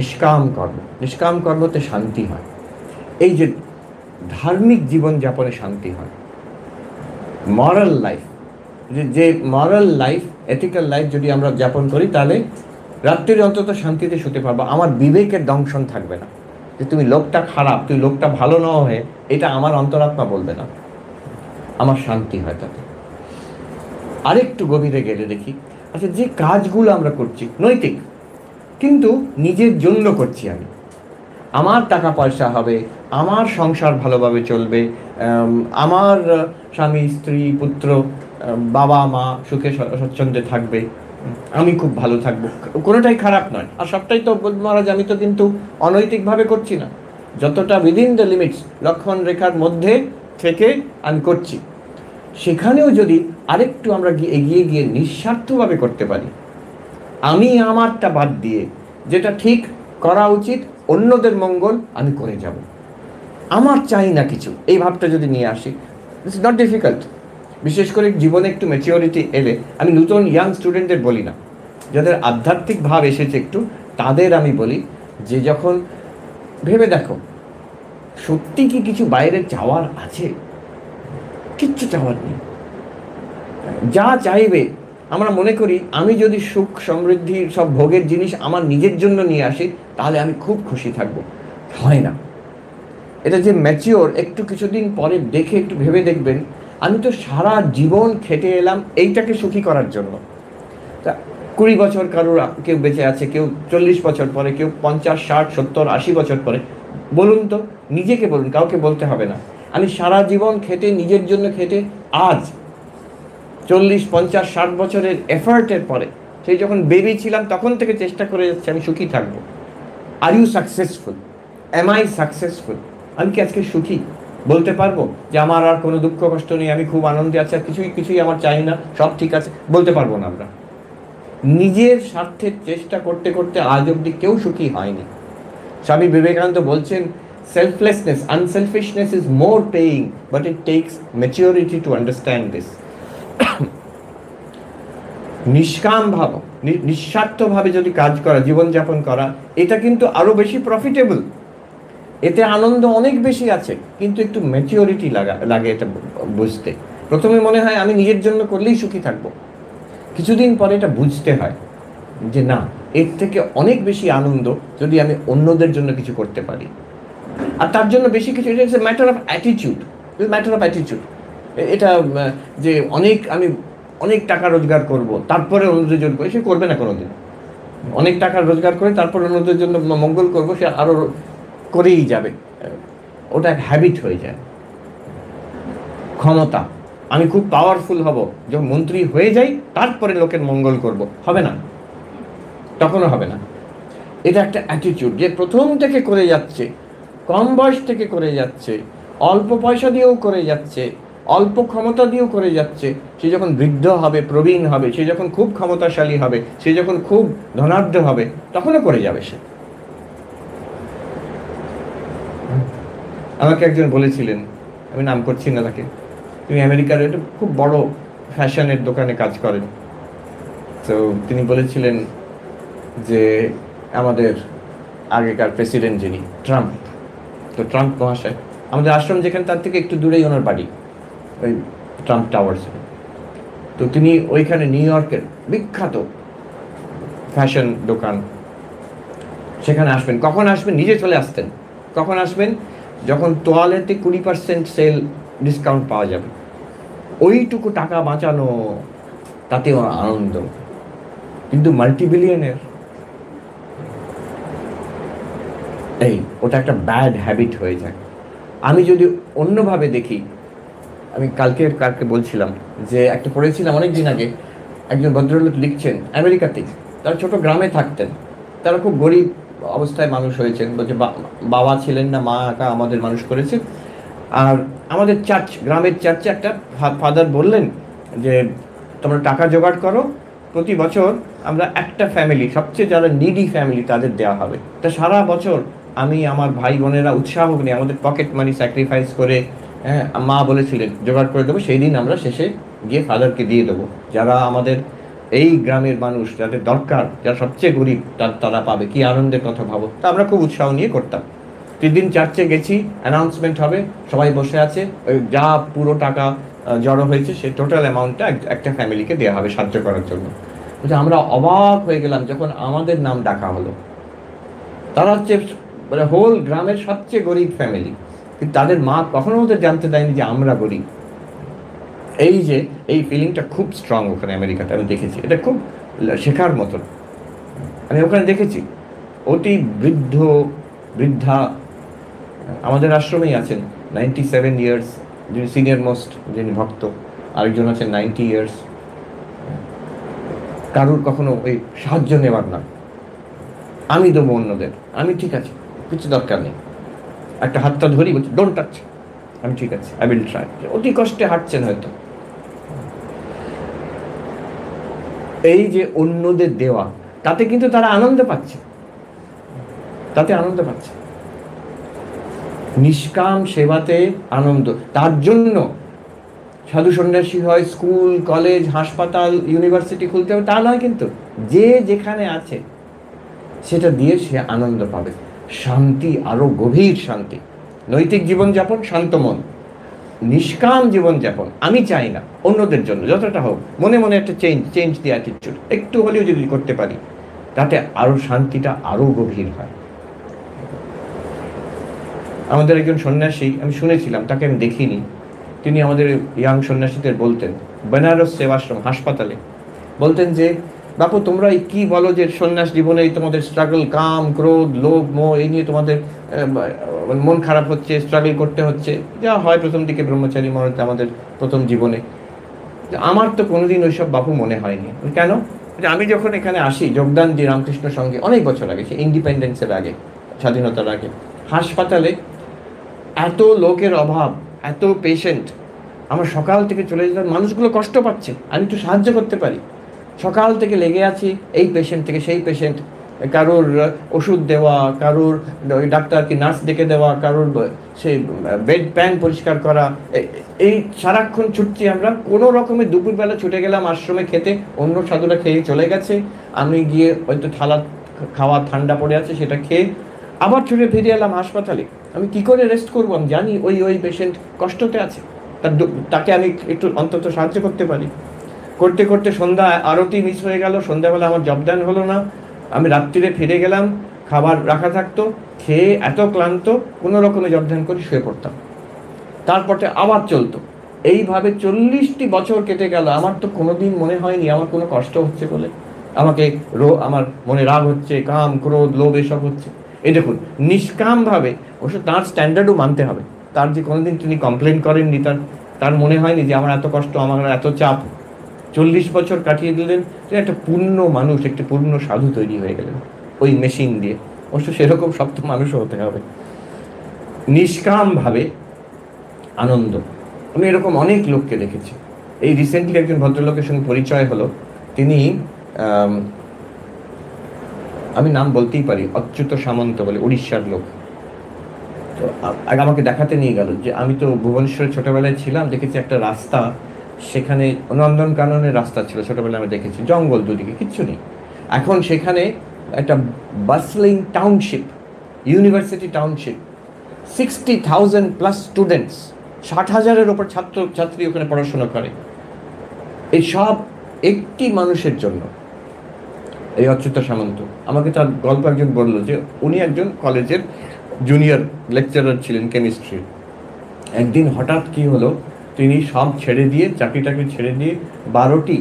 নিষ্কাম কর্ম। নিষ্কাম কর্মতে শান্তি হয়। এই যে ধার্মিক জীবনযাপনে শান্তি হয়, মরাল লাইফ, যে মরাল লাইফ, এথিক্যাল লাইফ যদি আমরা যাপন করি, তাহলে রাত্রির অন্তত শান্তিতে শুতে পারবো। আমার বিবেকের দংশন থাকবে না যে তুমি লোকটা খারাপ, তুই লোকটা ভালো না হয়ে, এটা আমার অন্তরাত্মা বলবে না। আমার শান্তি হয় তাতে। আরেকটু গভীরে গেলে দেখি, আচ্ছা যে কাজগুলো আমরা করছি নৈতিক, কিন্তু নিজের জন্য করছি, আমি আমার টাকা পয়সা হবে, আমার সংসার ভালোভাবে চলবে, আমার স্বামী স্ত্রী পুত্র বাবা মা সুখে স্বচ্ছন্দে থাকবে, আমি খুব ভালো থাকবো, কোনোটাই খারাপ নয়। আর সবটাই তো মহারাজ আমি তো কিন্তু অনৈতিকভাবে করছি না, যতটা উইদিন দ্য লিমিটস, লক্ষণ রেখার মধ্যে থেকে আমি করছি, সেখানেও যদি আরেকটু আমরা এগিয়ে গিয়ে নিঃস্বার্থভাবে করতে পারি, আমি আমারটা বাদ দিয়ে যেটা ঠিক করা উচিত, অন্যদের মঙ্গল আমি করে যাব, আমার চাই না কিছু, এই ভাবটা যদি নিয়ে আসি, ইটস নট ডিফিকাল্ট। বিশেষ করে জীবনে একটু ম্যাচিওরিটি এলে, আমি নতুন ইয়াং স্টুডেন্টদের বলি না, যাদের আধ্যাত্মিক ভাব এসেছে একটু, তাদের আমি বলি যে যখন ভেবে দেখো সত্যি কি কিছু বাইরে চাওয়ার আছে? কিচ্ছু চাওয়ার নেই। যা চাইবে, আমরা মনে করি আমি যদি সুখ সমৃদ্ধি সব ভোগের জিনিস আমার নিজের জন্য নিয়ে আসি, তাহলে আমি খুব খুশি থাকবো। হয় না। এটা যে ম্যাচিওর, একটু কিছুদিন পরে দেখে একটু ভেবে দেখবেন, আমি তো সারা জীবন খেটে এলাম এইটাকে সুখী করার জন্য। তা 20 বছর কারোর কেউ বেঁচে আছে, কেউ 40 বছর পরে, কেউ 50, 60, 70, 80 বছর পরে। বলুন তো, নিজেকে বলুন, কাউকে বলতে হবে না। আমি সারা জীবন খেটে, নিজের জন্য খেটে, আজ 40, 50, 60 বছরের এফার্টের পরে, সেই যখন বেবি ছিলাম তখন থেকে চেষ্টা করে যাচ্ছি আমি সুখী থাকবো। Are you successful? Am I successful? আমি কি আজকে সুখী? বলতে পারবো যে আমার আর কোনো দুঃখ কষ্ট নেই, আমি খুব আনন্দে আছি, আর কিছুই আমার চাই না, সব ঠিক আছে? বলতে পারবো না আমরা। নিজের স্বার্থের চেষ্টা করতে করতে আজ অব্দি কেউ সুখী হয়নি। স্বামী বিবেকানন্দ বলছেন, selflessness, unselfishness is more paying, but it takes maturity to understand this. নিষ্কাম ভাব, নিঃস্বার্থভাবে যদি কাজ করা, জীবনযাপন করা, এটা কিন্তু আরো বেশি প্রফিটেবল, এতে আনন্দ অনেক বেশি আছে, কিন্তু একটু ম্যাচিওরিটি লাগে এটা বুঝতে। প্রথমে মনে হয় আমি নিজের জন্য করলেই সুখী থাকবো, কিছুদিন পরে এটা বুঝতে হয় যে না, এর থেকে অনেক বেশি আনন্দ যদি আমি অন্যদের জন্য কিছু করতে পারি। আর তার জন্য বেশি কিছু, এটা it's a matter of attitude, matter of attitude. এটা যে আমি অনেক টাকা রোজগার করব তারপরে অন্যদের জন্য, সে করবে না কোনোদিন। অনেক টাকা রোজগার করে তারপর অন্যদের জন্য মঙ্গল করব, সে আরও করেই যাবে, ওটা এক হ্যাবিট হয়ে যায়। ক্ষমতা, আমি খুব পাওয়ারফুল হব, যখন মন্ত্রী হয়ে যাই তারপরে লোকের মঙ্গল করব, হবে না, তখনও হবে না। এটা একটা অ্যাটিটিউড, যে প্রথম থেকে করে যাচ্ছে, কম বয়স থেকে করে যাচ্ছে, অল্প পয়সা দিয়েও করে যাচ্ছে, অল্প ক্ষমতা দিয়েও করে যাচ্ছে, সে যখন বৃদ্ধ হবে, প্রবীণ হবে, সে যখন খুব ক্ষমতাশালী হবে, সে যখন খুব ধনাঢ্য হবে, তখনও করে যাবে সে। আমাকে একজন বলেছিলেন, আমি নাম করছি না তাকে, তিনি আমেরিকার একটা খুব বড় ফ্যাশনের দোকানে কাজ করেন। তো তিনি বলেছিলেন যে আমাদের আগেকার প্রেসিডেন্ট যিনি ট্রাম্প, তো ট্রাম্প মহাশয়, আমাদের আশ্রম যেখানে তার থেকে একটু দূরেই ওনার বাড়ি, ওই ট্রাম্প টাওয়ার্সে। তো তিনি ওইখানে নিউ ইয়র্কের বিখ্যাত ফ্যাশন দোকান, সেখানে আসবেন। কখন আসবেন? নিজে চলে আসতেন। কখন আসবেন? যখন তোয়ালেতে 20% সেল ডিসকাউন্ট পাওয়া যাবে, ওইটুকু টাকা বাঁচানো, তাতেও আনন্দ। কিন্তু মাল্টিবিলিয়নের এই ওটা একটা ব্যাড হ্যাবিট হয়ে যায়। আমি যদি অন্যভাবে দেখি, আমি কালকে বলছিলাম যে একটা পড়েছিলাম অনেক দিন আগে, একজন ভদ্রলোক লিখছেন আমেরিকাতে, তারা ছোট গ্রামে থাকতেন, তারা খুব গরিব অবস্থায় মানুষ হয়েছেন, বলছে বাবা ছিলেন না, মা একা আমাদের মানুষ করেছে। আর আমাদের চার্চ, গ্রামের চার্চে একটা ফাদার বললেন যে তোমরা টাকা জোগাড় করো, প্রতি বছর আমরা একটা ফ্যামিলি, সবচেয়ে যারা নিডি ফ্যামিলি, তাদের দেওয়া হবে। তা সারা বছর আমি, আমার ভাই বোনেরা উৎসাহ নিয়ে আমাদের পকেট মানি স্যাক্রিফাইস করে, হ্যাঁ, মা বলেছিলেন জোগাড় করে দেবো, সেই দিন আমরা শেষে গিয়ে ফাদারকে দিয়ে দেবো। যারা আমাদের এই গ্রামের মানুষ যাদের দরকার, যারা সবচেয়ে গরিব, তারা পাবে, কি আনন্দের কথা ভাবো। তা আমরা খুব উৎসাহ নিয়ে করতাম। দিন চার্চে গেছি, অ্যানাউন্সমেন্ট হবে, সবাই বসে আছে, ওই যা পুরো টাকা জড়ো হয়েছে সে টোটাল অ্যামাউন্টটা একটা ফ্যামিলিকে দেওয়া হবে সাহায্য করার জন্য। আমরা অবাক হয়ে গেলাম যখন আমাদের নাম ডাকা হলো। তারা হচ্ছে মানে হোল গ্রামের সবচেয়ে গরিব ফ্যামিলি, কিন্তু তাদের মা কখনো ওদের জানতে দেয়নি যে আমরা গরিব। এই ফিলিংটা খুব স্ট্রং ওখানে আমেরিকাতে আমি দেখেছি। এটা খুব শেখার মতন। আমি ওখানে দেখেছি অতি বৃদ্ধা আমাদের আশ্রমেই আছেন 97 ইয়ার্স, যিনি সিনিয়র মোস্ট, যিনি ভক্ত। আরেকজন আছেন 90 ইয়ার্স। কারুর কখনো ওই সাহায্য নেবার না, আমি দেবো অন্যদের, আমি ঠিক আছে, কিছু দরকার নেই, একটা হাতটা ধরি, বলছি ডোন্ট টাচ, আমি ঠিক আছে, আই উইল ট্রাই। অতি কষ্টে হাঁটছেন হয়তো। এই যে অন্যদের দেওয়া, তাতে কিন্তু তারা আনন্দ পাচ্ছে, নিষ্কাম সেবাতে আনন্দ। তার জন্য সাধু সন্ন্যাসী হয়, স্কুল কলেজ হাসপাতাল ইউনিভার্সিটি খুলতে হবে তা নয়, কিন্তু যে যেখানে আছে সেটা দিয়ে সে আনন্দ পাবে, শান্তি, আরো গভীর শান্তি, নৈতিক জীবনযাপন, শান্ত মন, নিষ্কাম জীবনযাপন। আমি চাই না, অন্যদের জন্য যতটা হোক, মনে মনে একটা চেঞ্জ দি অ্যাটিটিউড একটু হলেও যদি করতে পারি, তাতে আরো শান্তিটা আরো গভীর হয়। আমাদের একজন সন্ন্যাসী আমি শুনেছিলাম, তাকে আমি দেখিনি, তিনি আমাদের ইয়াং সন্ন্যাসীদের বলতেন, বেনারস সেবাশ্রম হাসপাতালে বলতেন যে বাপু তোমরা কি বলো যে সন্ন্যাস জীবনে তোমাদের স্ট্রাগল, কাম ক্রোধ লোভ মোহ, এই নিয়ে তোমাদের মন খারাপ হচ্ছে, স্ট্রাগল করতে হচ্ছে, যা হয় প্রথম দিকে ব্রহ্মচারী মরতে আমাদের প্রথম জীবনে। আমার তো কোনোদিন ওইসব বাপু মনে হয়নি। কেন? আমি যখন এখানে আসি যোগদান দিই রামকৃষ্ণ সঙ্গে অনেক বছর আগে, সে ইন্ডিপেন্ডেন্সের আগে, স্বাধীনতার আগে, হাসপাতালে এত লোকের অভাব, এত পেশেন্ট, আমরা সকাল থেকে চলে যেতাম, মানুষগুলো কষ্ট পাচ্ছে, আমি একটু সাহায্য করতে পারি, সকাল থেকে লেগে আছি, এই পেশেন্ট থেকে সেই পেশেন্ট, কারোর ওষুধ দেওয়া, কারোর ওই ডাক্তারকে নার্স ডেকে দেওয়া, কারোর সেই বেড প্যান পরিষ্কার করা, এই সারাক্ষণ ছুটছি আমরা। কোনো রকমে দুপুরবেলা ছুটে গেলাম আশ্রমে খেতে, অন্য সাধুরা খেয়ে চলে গেছে, আমি গিয়ে হয়তো থালা খাওয়া ঠান্ডা পড়ে আছে সেটা খেয়ে আবার ছুটে ফিরে এলাম হাসপাতালে। আমি কি করে রেস্ট করবো? আমি জানি ওই পেশেন্ট কষ্টতে আছে, তাকে আমি একটু অন্তত সাহায্য করতে পারি। করতে করতে সন্ধ্যা আরতি মিস হয়ে গেল, সন্ধ্যাবেলা আমার জবদান হলো না, আমি রাত্রিরে ফিরে গেলাম, খাবার রাখা থাকতো, খেয়ে এত ক্লান্ত, কোনো রকমে জবদান করে শুয়ে পড়তাম, তারপরে আবার চলতো। এইভাবে 40টি বছর কেটে গেল। আমার তো কোনোদিন মনে হয়নি আমার কোনো কষ্ট হচ্ছে বলে, আমাকে আমার মনে রাগ হচ্ছে, কাম ক্রোধ লোভ এসব হচ্ছে। এই দেখুন, নিষ্কামভাবে, অবশ্য তার স্ট্যান্ডার্ডও মানতে হবে, তার যে কোনোদিন তিনি কমপ্লেন করেননি, তার মনে হয়নি যে আমার এত কষ্ট, আমার এত চাপ। 40 বছর কাটিয়ে দিলেন, একটা পূর্ণ মানুষ, একটা পূর্ণ সাধু তৈরি হয়ে গেলেন ওই মেশিন দিয়ে। অবশ্য সেরকম সপ্ত মানুষও হতে হবে, নিষ্কামভাবে আনন্দ। আমি এরকম অনেক লোককে দেখেছি। এই রিসেন্টলি একজন ভদ্রলোকের সঙ্গে পরিচয় হলো, তিনি আমি নাম বলতেই পারি, অচ্যুত সামন্ত বলে, উড়িষ্যার লোক। তো আগে আমাকে দেখাতে নিয়ে গেল যে আমি তো ভুবনেশ্বরে ছোটবেলায় ছিলাম, দেখেছি একটা রাস্তা, সেখানে নন্দনকাননের রাস্তা ছিল ছোটবেলায়, আমি দেখেছি জঙ্গল দুদিকে, কিচ্ছু নেই। এখন সেখানে একটা bustling township, university township, 60,000 plus students, 60,000-এর ওপর ছাত্রী ওখানে পড়াশোনা করে। এই সব একটি মানুষের জন্য, এই অচ্যুত সামন্ত। আমাকে তার গল্প একজন বললো যে উনি একজন কলেজের জুনিয়র লেকচারার ছিলেন কেমিস্ট্রির। একদিন হঠাৎ কি হলো, তিনি সব ছেড়ে দিয়ে, চাকরি ছেড়ে দিয়ে, 12টি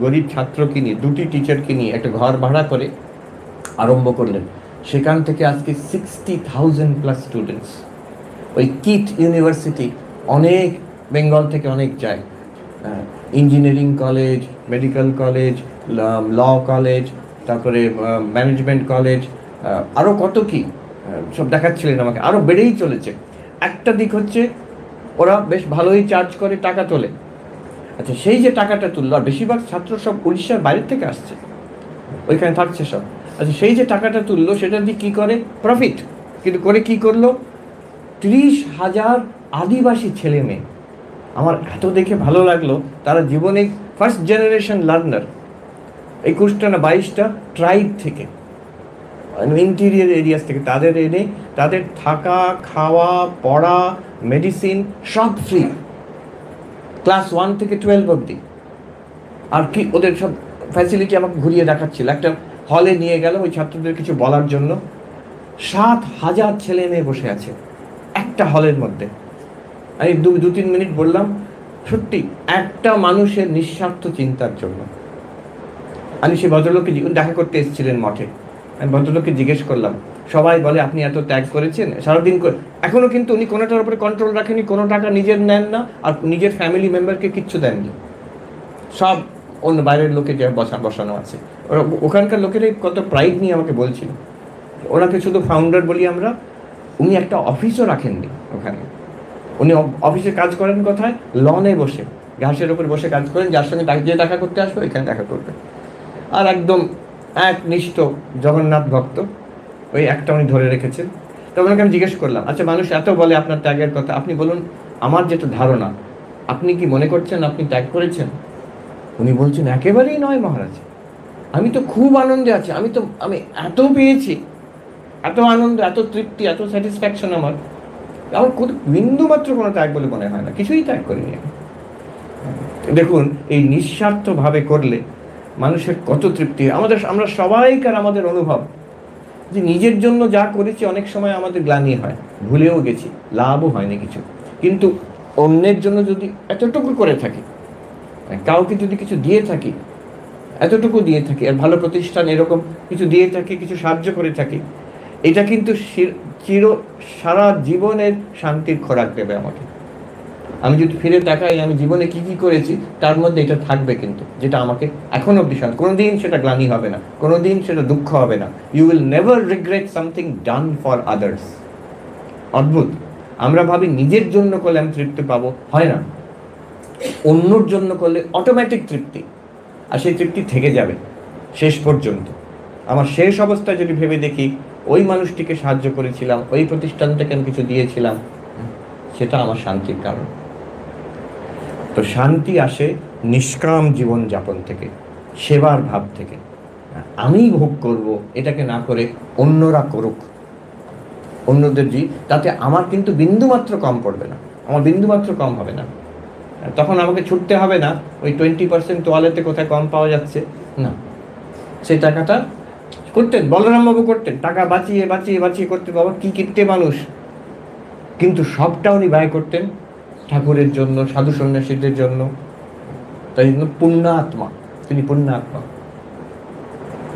গরিব ছাত্রকে নিয়ে, 2টি টিচারকে নিয়ে একটা ঘর ভাড়া করে আরম্ভ করলেন। সেখান থেকে আজকে 60,000 প্লাস স্টুডেন্টস। ওই কিট ইউনিভার্সিটি, অনেক বেঙ্গল থেকে অনেক যায়, engineering college, medical college, law college, তারপরে ম্যানেজমেন্ট কলেজ, আরও কত কি সব দেখাচ্ছিলেন আমাকে, আরও বেড়েই চলেছে। একটা দিক হচ্ছে ওরা বেশ ভালোই চার্জ করে, টাকা তোলে। আচ্ছা, সেই যে টাকাটা তুললো, আর বেশিরভাগ ছাত্র সব উড়িষ্যার বাইরের থেকে আসছে, ওইখানে থাকছে সব। আচ্ছা, সেই যে টাকাটা তুললো সেটা দিয়ে কী করে? প্রফিট। কিন্তু করে কি করলো? 30,000 আদিবাসী ছেলে মেয়ে, আমার এত দেখে ভালো লাগলো, তারা জীবনে ফার্স্ট জেনারেশন লার্নার, 21টা না 22টা ট্রাইব থেকে, ইন্টিরিয়ার এরিয়াস থেকে তাদের এনে তাদের থাকা, খাওয়া, পড়া, মেডিসিন সব ফ্রি, ক্লাস 1 থেকে 12 অবধি। আর কি ওদের সব ফ্যাসিলিটি আমাকে ঘুরিয়ে দেখাচ্ছিল। একটা হলে নিয়ে গেল ওই ছাত্রদের কিছু বলার জন্য, 7,000 ছেলে মেয়ে বসে আছে একটা হলের মধ্যে। আমি 2-3 মিনিট বললাম, সত্যি একটা মানুষের নিঃস্বার্থ চিন্তার জন্য। আমি সেই ভদ্রলোককে দেখা করতে এসেছিলেন মঠে, আমি ভদ্রলোককে জিজ্ঞেস করলাম, সবাই বলে আপনি এত ত্যাগ করেছেন সারাদিন করে, এখনও কিন্তু উনি কোনোটার উপরে কন্ট্রোল রাখেনি, কোনো টাকা নিজের নেন না, আর নিজের ফ্যামিলি মেম্বারকে কিচ্ছু দেননি, সব অন্য বাইরের লোকে যে বসানো আছে। ওরা ওখানকার লোকেরাই কত প্রাইড নিয়ে আমাকে বলছিল, ওনাকে শুধু ফাউন্ডার বলি আমরা। উনি একটা অফিসও রাখেননি ওখানে, উনি অফিসে কাজ করেন কোথায়? লনে বসে, ঘাসের উপর বসে কাজ করেন, যার সঙ্গে যে দেখা করতে আসবে এখানে দেখা করবে। আর একদম একনিষ্ঠ জগন্নাথ ভক্ত, ওই একটা উনি ধরে রেখেছেন। তো ওনাকে আমি জিজ্ঞেস করলাম, আচ্ছা মানুষ এত বলে আপনার ত্যাগের কথা, আপনি বলুন আমার যেটা ধারণা, আপনি কি মনে করছেন আপনি ত্যাগ করেছেন? উনি বলছেন একেবারেই নয় মহারাজ, আমি তো খুব আনন্দে আছি, আমি এত পেয়েছি, এত আনন্দ, এত তৃপ্তি, এত স্যাটিসফ্যাকশন আমার কোনো বিন্দু মাত্র কোনো ত্যাগ বলে মনে হয় না, কিছুই ত্যাগ করিনি আমি। দেখুন এই নিঃস্বার্থভাবে করলে মানুষের কত তৃপ্তি। আমরা সবাইকার আমাদের অনুভব যে নিজের জন্য যা করেছি অনেক সময় আমাদের গ্লানি হয়, ভুলেও গেছি, লাভও হয়নি কিছু, কিন্তু অন্যের জন্য যদি এতটুকু করে থাকি, কাউকে যদি কিছু দিয়ে থাকি, এতটুকু দিয়ে থাকি, আর ভালো প্রতিষ্ঠান এরকম কিছু দিয়ে থাকি, কিছু সাহায্য করে থাকি, এটা কিন্তু সারা জীবনের শান্তির খোরাক দেবে আমাকে। আমি যদি ফিরে তাকাই আমি জীবনে কি কি করেছি, তার মধ্যে এটা থাকবে কিন্তু, যেটা আমাকে এখনো ভীষণ, কোনোদিন সেটা গ্লানি হবে না, কোনোদিন সেটা দুঃখ হবে না। You will never regret something done for others. অদ্ভুত, আমরা ভাবি নিজের জন্য করলে আমি তৃপ্তি পাবো, হয় না, অন্যর জন্য করলে অটোমেটিক তৃপ্তি, আর সেই তৃপ্তি থেকে যাবে শেষ পর্যন্ত। আমার শেষ অবস্থায় যদি ভেবে দেখি ওই মানুষটিকে সাহায্য করেছিলাম, ওই প্রতিষ্ঠানটাকে আমি কিছু দিয়েছিলাম, সেটা আমার শান্তির কারণ। তো শান্তি আসে নিষ্কাম জীবন যাপন থেকে, সেবার ভাব থেকে। আমি ভোগ করব এটাকে না করে অন্যরা করুক, অন্যদের তাতে আমার কিন্তু বিন্দুমাত্র কম পড়বে না, আমার বিন্দুমাত্র কম হবে না। তখন আমাকে ছুটতে হবে না ওই 20% তোয়ালেতে কোথায় কম পাওয়া যাচ্ছে, না, সেই টাকাটা করতেন বলরামবাবু, করতেন টাকা বাঁচিয়ে বাঁচিয়ে বাঁচিয়ে করতে, বাবা কি কিনতে মানুষ, কিন্তু সবটা উনি ব্যয় করতেন ঠাকুরের জন্য, সাধু সন্ন্যাসীদের জন্য। তাই জন্য পুণ্যাত্মা, তিনি পুণ্যাত্মা।